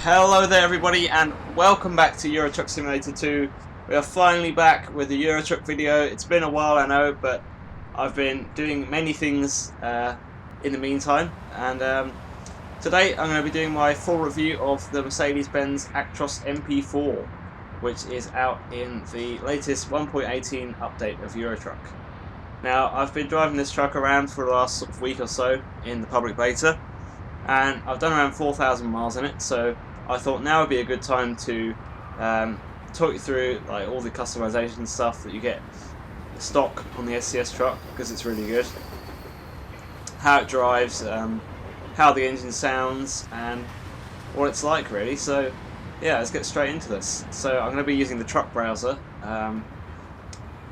Hello there everybody and welcome back to Euro Truck Simulator 2. We are finally back with the Euro Truck video. It's been a while, I know, but I've been doing many things in the meantime, and today I'm going to be doing my full review of the Mercedes-Benz Actros MP4, which is out in the latest 1.18 update of Euro Truck. Now, I've been driving this truck around for the last sort of week or so in the public beta, and I've done around 4,000 miles in it, so I thought now would be a good time to talk you through like all the customization stuff that you get stock on the SCS truck, because it's really good. How it drives, how the engine sounds, and what it's like really. So yeah, let's get straight into this. So I'm going to be using the truck browser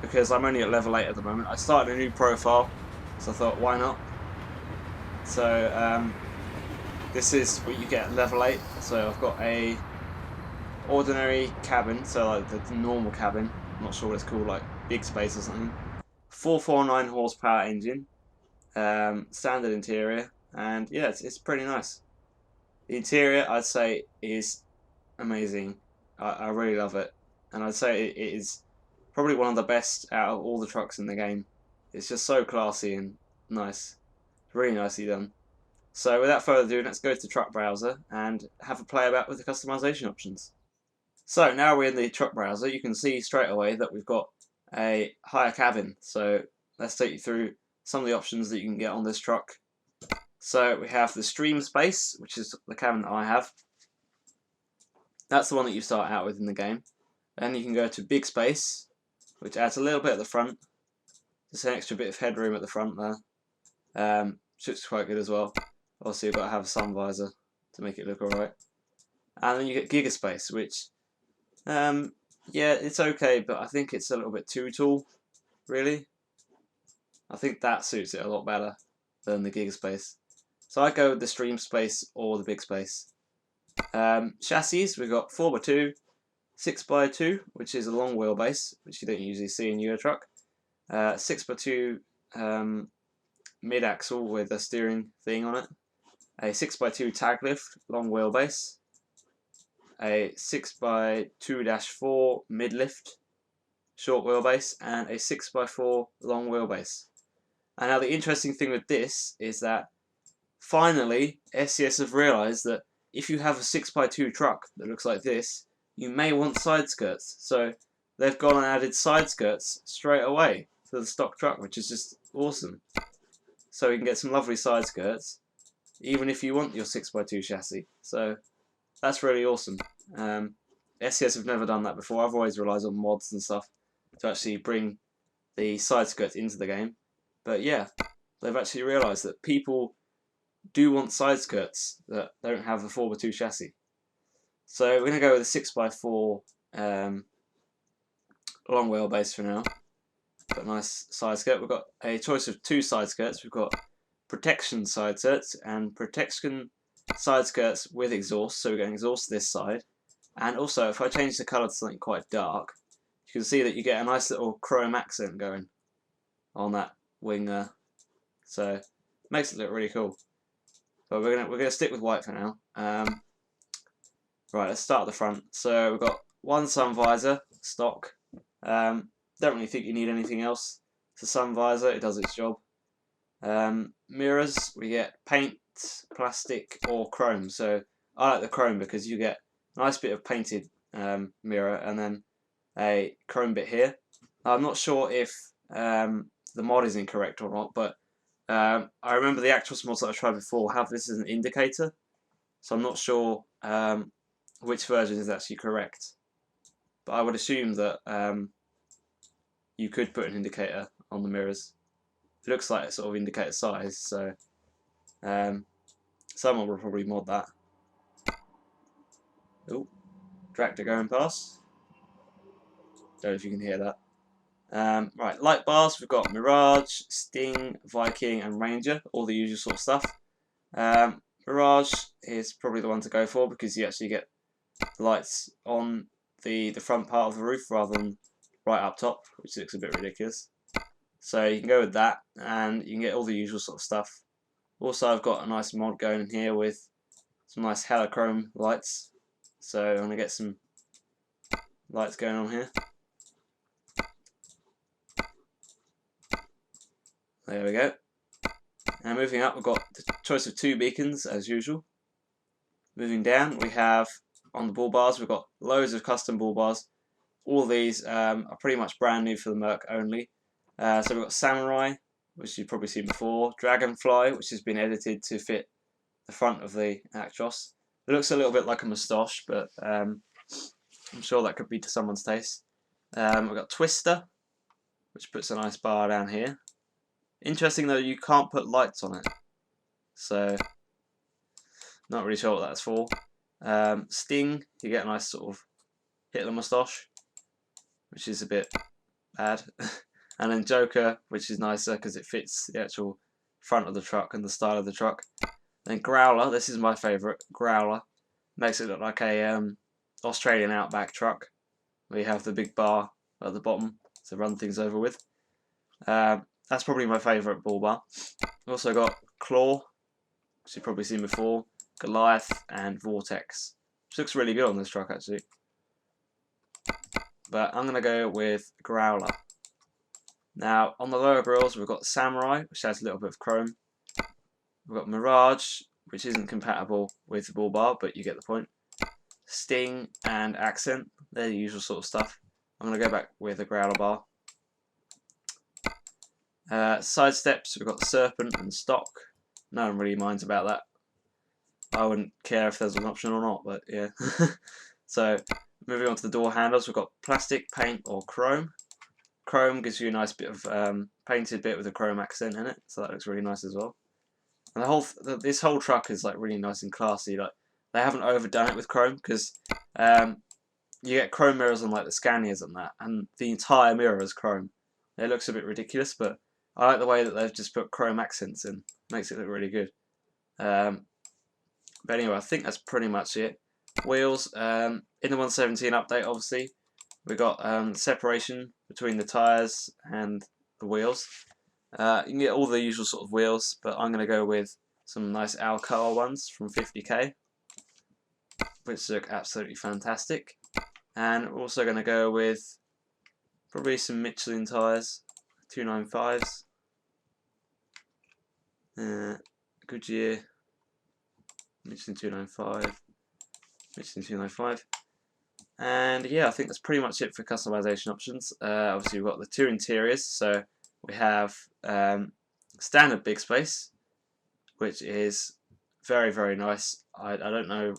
because I'm only at level 8 at the moment. I started a new profile, so I thought why not. So this is what you get at level 8. So I've got a ordinary cabin, so like the normal cabin, I'm not sure what it's called, like big space or something. 449 horsepower engine, standard interior, and yeah, it's pretty nice. The interior, I'd say, is amazing. I really love it, and I'd say it is probably one of the best out of all the trucks in the game. It's just so classy and nice, really nicely done. So without further ado, let's go to the truck browser and have a play about with the customization options. So now we're in the truck browser, you can see straight away that we've got a higher cabin. So let's take you through some of the options that you can get on this truck. So we have the stream space, which is the cabin that I have. That's the one that you start out with in the game. Then you can go to big space, which adds a little bit at the front. Just an extra bit of headroom at the front there. Looks quite good as well. Also, you've got to have a sun visor to make it look alright. And then you get gigaspace, which, yeah, it's okay, but I think it's a little bit too tall, really. I think that suits it a lot better than the gigaspace. So I go with the stream space or the big space. Chassis, we've got 4x2, 6x2, which is a long wheelbase, which you don't usually see in Euro Truck. 6x2 mid-axle with a steering thing on it. A 6x2 tag lift, long wheelbase. A 6x2-4 mid-lift, short wheelbase, and a 6x4 long wheelbase. And now the interesting thing with this is that finally SCS have realised that if you have a 6x2 truck that looks like this, you may want side skirts. So they've gone and added side skirts straight away to the stock truck, which is just awesome. So you can get some lovely side skirts even if you want your 6x2 chassis. So that's really awesome. SCS have never done that before. I've always relied on mods and stuff to actually bring the side skirts into the game. But yeah, they've actually realised that people do want side skirts that don't have the 4x2 chassis. So we're going to go with a 6x4 long wheelbase for now. Got a nice side skirt. We've got a choice of 2 side skirts. We've got protection side skirts and protection side skirts with exhaust, so we're going to exhaust this side. And also, if I change the colour to something quite dark, you can see that you get a nice little chrome accent going on that wing there. So it makes it look really cool. But we're gonna stick with white for now. Right, let's start at the front. So we've got one sun visor, stock. Don't really think you need anything else. It's a sun visor, it does its job. Mirrors, we get paint, plastic or chrome. So I like the chrome because you get a nice bit of painted mirror and then a chrome bit here. I'm not sure if the mod is incorrect or not, but I remember the Actros mods that I tried before have this as an indicator, so I'm not sure which version is actually correct, but I would assume that you could put an indicator on the mirrors. It looks like it sort of indicates size, so someone will probably mod that. Oh, tractor going past. Don't know if you can hear that. Right, light bars, we've got Mirage, Sting, Viking and Ranger, all the usual sort of stuff. Mirage is probably the one to go for because you actually get lights on the front part of the roof rather than right up top, which looks a bit ridiculous. So you can go with that and you can get all the usual sort of stuff. Also, I've got a nice mod going in here with some nice Helochrome lights, So I'm going to get some lights going on here. There we go. And moving up, we've got the choice of 2 beacons as usual. Moving down, we have on the bull bars, we've got loads of custom bull bars. All these are pretty much brand new for the Merc only. So we've got Samurai, which you've probably seen before. Dragonfly, which has been edited to fit the front of the Actros. It looks a little bit like a moustache, but I'm sure that could be to someone's taste. We've got Twister, which puts a nice bar down here. Interesting though, you can't put lights on it, so not really sure what that's for. Sting, you get a nice sort of Hitler moustache, which is a bit bad. And then Joker, which is nicer because it fits the actual front of the truck and the style of the truck. Then Growler, this is my favourite, Growler. Makes it look like a Australian Outback truck, where you have the big bar at the bottom to run things over with. That's probably my favourite bull bar. Also got Claw, which you've probably seen before, Goliath, and Vortex, which looks really good on this truck actually. But I'm going to go with Growler. Now, on the lower grills, we've got Samurai, which has a little bit of chrome. We've got Mirage, which isn't compatible with the bull bar, but you get the point. Sting and Accent, they're the usual sort of stuff. I'm going to go back with a Growler bar. Side steps, we've got Serpent and Stock. No one really minds about that. I wouldn't care if there's an option or not, but yeah. So, moving on to the door handles, we've got plastic, paint, or chrome. Chrome gives you a nice bit of painted bit with a chrome accent in it, so that looks really nice as well. And this whole truck is like really nice and classy. Like they haven't overdone it with chrome because you get chrome mirrors on like the Scanias and that, and the entire mirror is chrome. It looks a bit ridiculous, but I like the way that they've just put chrome accents in. Makes it look really good. But anyway, I think that's pretty much it. Wheels, in the 117 update, obviously, we got separation between the tyres and the wheels. You can get all the usual sort of wheels, but I'm going to go with some nice Alcoa ones from 50k, which look absolutely fantastic. And we're also going to go with probably some Michelin tyres, 295s. Goodyear, Michelin 295, Michelin 295. And yeah, I think that's pretty much it for customization options. Obviously we've got the 2 interiors, so we have standard big space, which is very, very nice. I don't know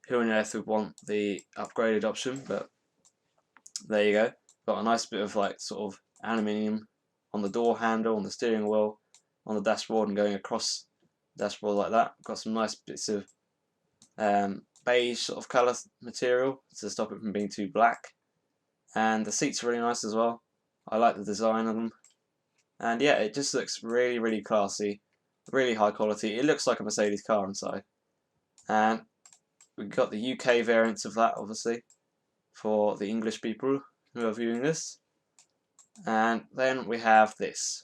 who on earth would want the upgraded option, but there you go. Got a nice bit of like sort of aluminium on the door handle, on the steering wheel, on the dashboard, and going across the dashboard like that. Got some nice bits of beige sort of colour material to stop it from being too black. And the seats are really nice as well. I like the design of them. And yeah, it just looks really, really classy, really high quality. It looks like a Mercedes car inside. And we've got the UK variants of that, obviously, for the English people who are viewing this. And then we have this.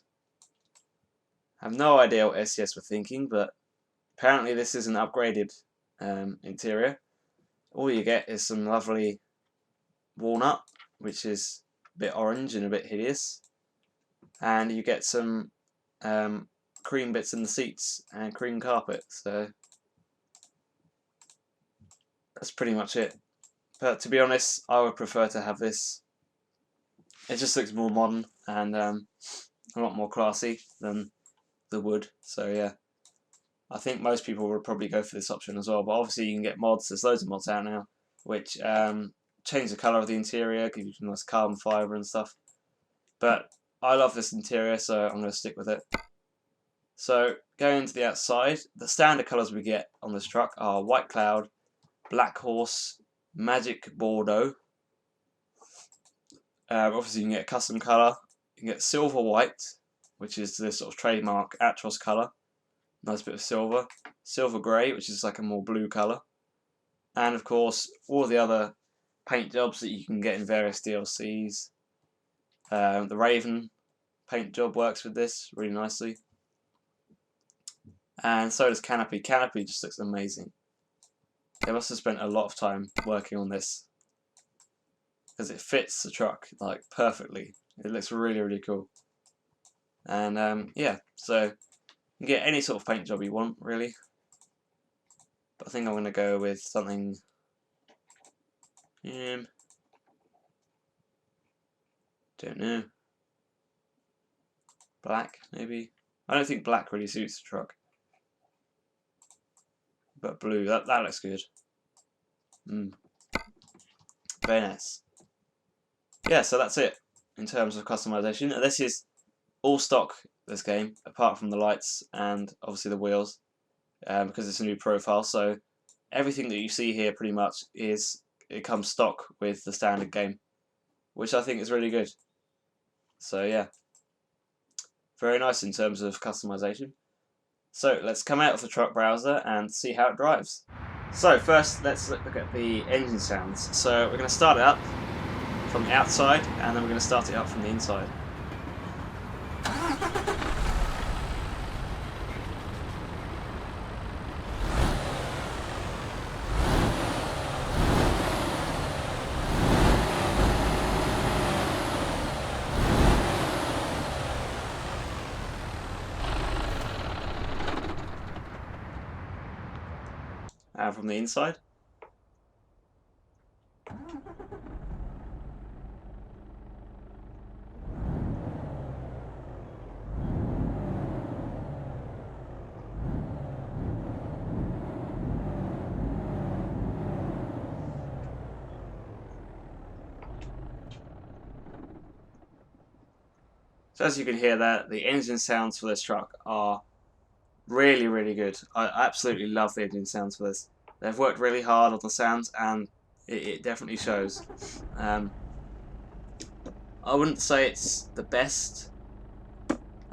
I have no idea what SCS were thinking, but apparently this is an upgraded interior. All you get is some lovely walnut, which is a bit orange and a bit hideous, and you get some cream bits in the seats and cream carpet, so that's pretty much it. But to be honest, I would prefer to have this. It just looks more modern and a lot more classy than the wood, so yeah. I think most people would probably go for this option as well, but obviously you can get mods. There's loads of mods out now which change the colour of the interior, give you some nice carbon fibre and stuff. But I love this interior, so I'm going to stick with it. So going into the outside, the standard colours we get on this truck are White Cloud, Black Horse, Magic Bordeaux. Obviously you can get a custom colour. You can get Silver White, which is this sort of trademark Actros colour. Nice bit of silver. Silver Grey, which is like a more blue colour. And of course, all the other paint jobs that you can get in various DLCs. The Raven paint job works with this really nicely. And so does Canopy. Canopy just looks amazing. They must have spent a lot of time working on this, because it fits the truck like perfectly. It looks really, really cool. And yeah, so you can get any sort of paint job you want, really. But I think I'm going to go with something. Don't know. Black, maybe. I don't think black really suits the truck. But blue, that looks good. Very nice. Yeah, so that's it in terms of customization. And this is all stock, this game, apart from the lights and obviously the wheels, because it's a new profile. So everything that you see here pretty much it comes stock with the standard game, which I think is really good. So yeah, very nice in terms of customization. So let's come out of the truck browser and see how it drives. So first, let's look at the engine sounds. So we're going to start it up from the outside, and then we're going to start it up from the inside. And from the inside. So as you can hear there, the engine sounds for this truck are really, really good. I absolutely love the engine sounds for this. They've worked really hard on the sounds, and it definitely shows. I wouldn't say it's the best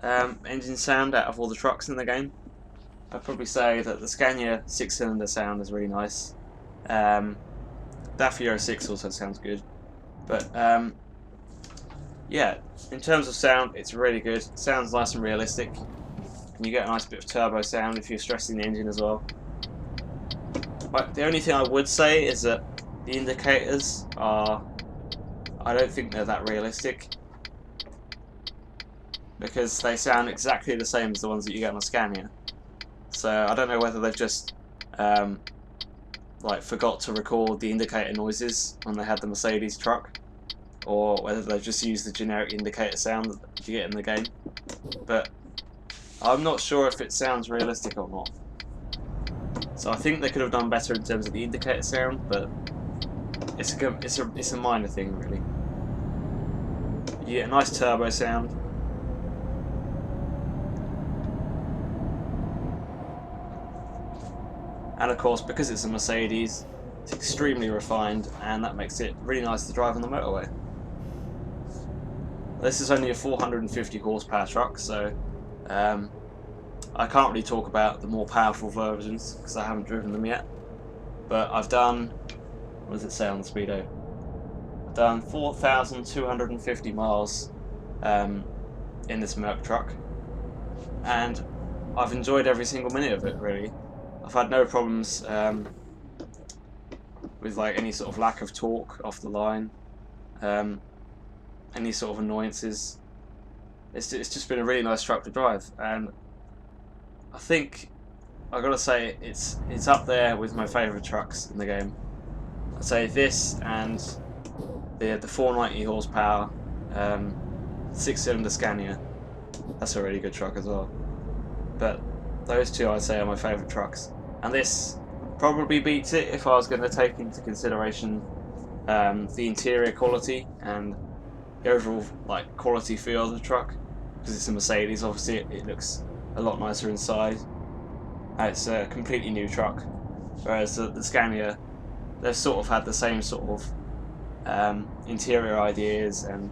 engine sound out of all the trucks in the game. I'd probably say that the Scania 6-cylinder sound is really nice. DAF Euro 6 also sounds good. But yeah, in terms of sound, it's really good. It sounds nice and realistic. And you get a nice bit of turbo sound if you're stressing the engine as well. But the only thing I would say is that the indicators are, I don't think they're that realistic, because they sound exactly the same as the ones that you get on a Scania. So I don't know whether they've just like forgot to record the indicator noises when they had the Mercedes truck, or whether they've just used the generic indicator sound that you get in the game. But I'm not sure if it sounds realistic or not. So I think they could have done better in terms of the indicator sound, but it's a minor thing really. You get a nice turbo sound. And of course, because it's a Mercedes, it's extremely refined, and that makes it really nice to drive on the motorway. This is only a 450 horsepower truck, so I can't really talk about the more powerful versions because I haven't driven them yet. But I've done, what does it say on the speedo? I've done 4,250 miles in this Merc truck, and I've enjoyed every single minute of it really. I've had no problems with like any sort of lack of torque off the line, any sort of annoyances. It's just been a really nice truck to drive, and I think I've got to say it's up there with my favourite trucks in the game. I'd say this and the 490 horsepower 6-cylinder Scania. That's a really good truck as well. But those two I'd say are my favourite trucks, and this probably beats it if I was going to take into consideration the interior quality and the overall like quality feel of the truck, because it's a Mercedes. Obviously it looks a lot nicer inside, and it's a completely new truck, whereas the Scania, they've sort of had the same sort of interior ideas and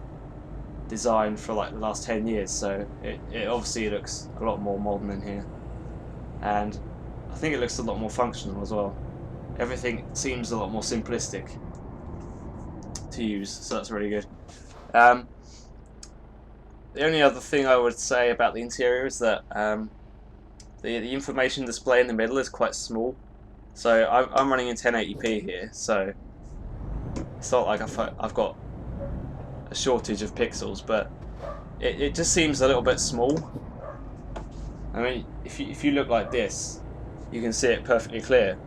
design for like the last 10 years, so it obviously looks a lot more modern in here, and I think it looks a lot more functional as well. Everything seems a lot more simplistic to use, so that's really good. The only other thing I would say about the interior is that the information display in the middle is quite small, So I'm running in 1080p here, so it's not like I've got a shortage of pixels, but it just seems a little bit small. I mean, if you look like this, you can see it perfectly clear.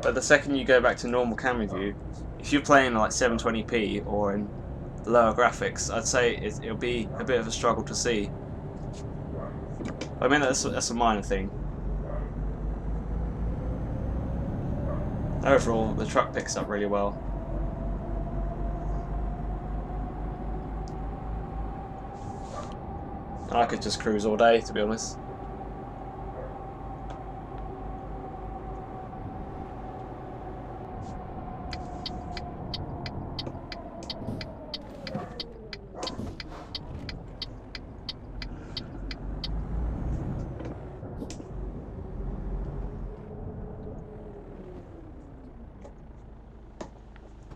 But the second you go back to normal camera view, if you're playing like 720p or in lower graphics, I'd say it'll be a bit of a struggle to see. I mean, that's a minor thing. Overall, the truck picks up really well. I could just cruise all day, to be honest.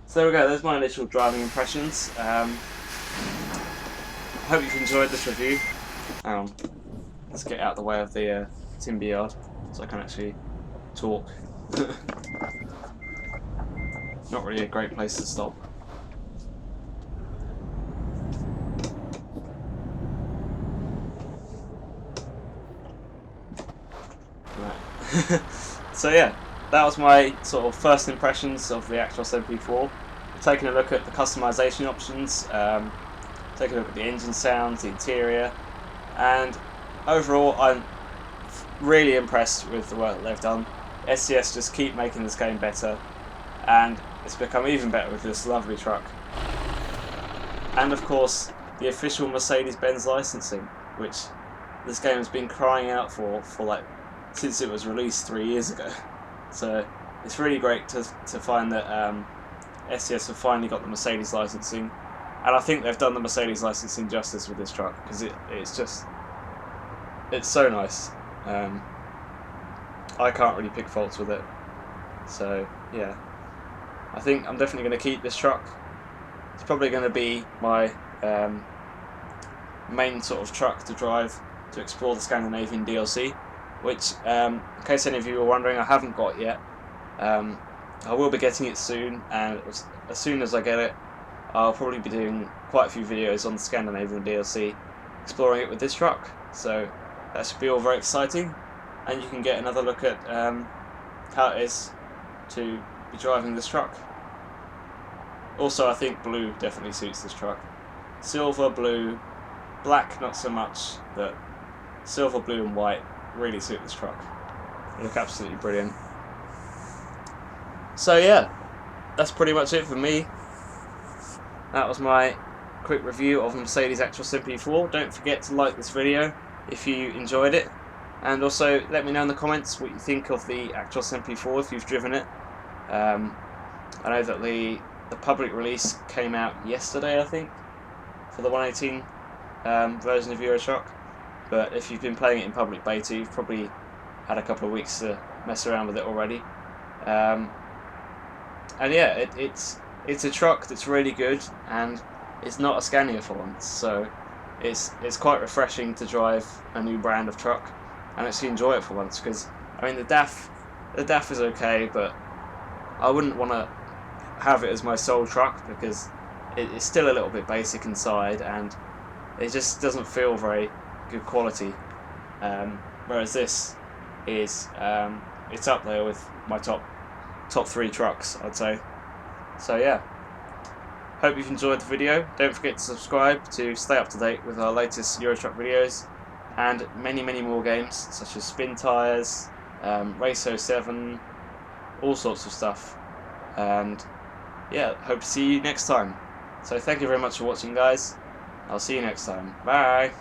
So there we go, there's my initial driving impressions. I hope you've enjoyed this review. Let's get out of the way of the timber yard so I can actually talk. Not really a great place to stop. Right. So yeah, that was my sort of first impressions of the Actros MP4. Taking a look at the customization options, taking a look at the engine sounds, the interior, and overall I'm really impressed with the work that they've done. SCS just keep making this game better, and it's become even better with this lovely truck. And of course, the official Mercedes-Benz licensing, which this game has been crying out for like since it was released 3 years ago. So it's really great to find that SCS have finally got the Mercedes licensing, and I think they've done the Mercedes licensing justice with this truck, because it's so nice. I can't really pick faults with it, so yeah, I think I'm definitely going to keep this truck. It's probably going to be my main sort of truck to drive to explore the Scandinavian DLC, which, in case any of you were wondering, I haven't got yet. I will be getting it soon, and as soon as I get it, I'll probably be doing quite a few videos on the Scandinavian DLC, exploring it with this truck. So that should be all very exciting, and you can get another look at how it is to be driving this truck. Also, I think blue definitely suits this truck. Silver, blue, black not so much, but silver, blue and white really suit this truck. They look absolutely brilliant. So yeah, that's pretty much it for me. That was my quick review of Mercedes Actros MP4. Don't forget to like this video if you enjoyed it, and also let me know in the comments what you think of the Actros MP4 if you've driven it. I know that the public release came out yesterday, I think, for the 118 version of Euro Truck, but if you've been playing it in public beta, you've probably had a couple of weeks to mess around with it already. And yeah, it's a truck that's really good, and it's not a Scania for once, so it's quite refreshing to drive a new brand of truck and actually enjoy it for once. Because I mean, the DAF is okay, but I wouldn't want to have it as my sole truck, because it's still a little bit basic inside, and it just doesn't feel very good quality. Whereas this is it's up there with my top 3 trucks, I'd say. So yeah, hope you've enjoyed the video. Don't forget to subscribe to stay up to date with our latest Euro Truck videos, and many more games such as Spin Tires, Race 07, all sorts of stuff. And yeah, hope to see you next time. So thank you very much for watching, guys. I'll see you next time. Bye.